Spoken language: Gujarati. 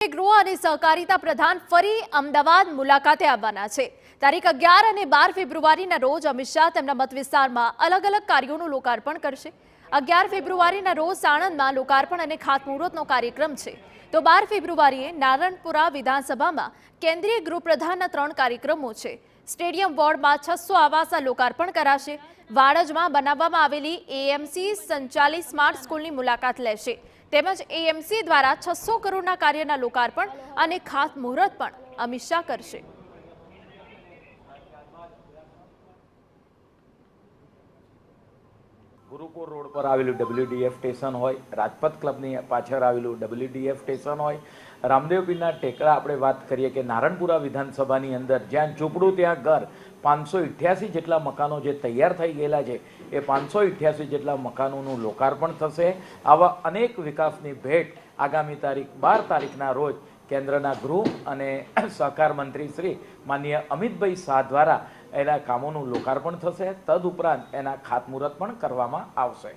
ગૃહ અને સહકારિતા પ્રધાન ફરી અમદાવાદ મુલાકાતે આવવાના છે। તારીખ 11 અને 12 ફેબ્રુઆરીના રોજ અમિત શાહ તેમના મત વિસ્તારમાં અલગ અલગ કાર્યોનું લોકાર્પણ કરશે। 11 ફેબ્રુઆરીના રોજ સાણંદમાં લોકાર્પણ અને ખાતમુહૂર્તનો કાર્યક્રમ છે, તો 12 ફેબ્રુઆરીએ નારણપુરા વિધાનસભામાં કેન્દ્રીય ગૃહપ્રધાનના 3 કાર્યક્રમો છે। સ્ટેડિયમ વોર્ડમાં 600 આવાસના લોકાર્પણ કરાશે। વાડજમાં બનાવવામાં આવેલી એએમસી સંચાલિત સ્માર્ટ સ્કૂલની મુલાકાત લેશે, તેમજ એએમસી દ્વારા 600 કરોડના કાર્યના લોકાર્પણ અને ખાતમુહૂર્ત પણ અમિત શાહ કરશે। ગુરુકુળ રોડ પર આવેલું WDF સ્ટેશન હોય, રાજપથ ક્લબની પાછળ આવેલું WDF સ્ટેશન હોય, રામદેવ પીરના ટેકરા આપણે વાત કરીએ કે નારણપુરા વિધાનસભાની અંદર જ્યાં ઝૂંપડું ત્યાં ઘર 588 જેટલા મકાનો જે તૈયાર થઈ ગયેલા છે એ 588 જેટલા મકાનોનું લોકાર્પણ થશે। આવા અનેક વિકાસની ભેટ આગામી તારીખ 12 તારીખના રોજ કેન્દ્રના ગૃહ અને સહકાર મંત્રી શ્રી માનનીય અમિતભાઈ શાહ દ્વારા એના કામોનું લોકાર્પણ થશે, તદુપરાંત એના ખાતમુહૂર્ત પણ કરવામાં આવશે।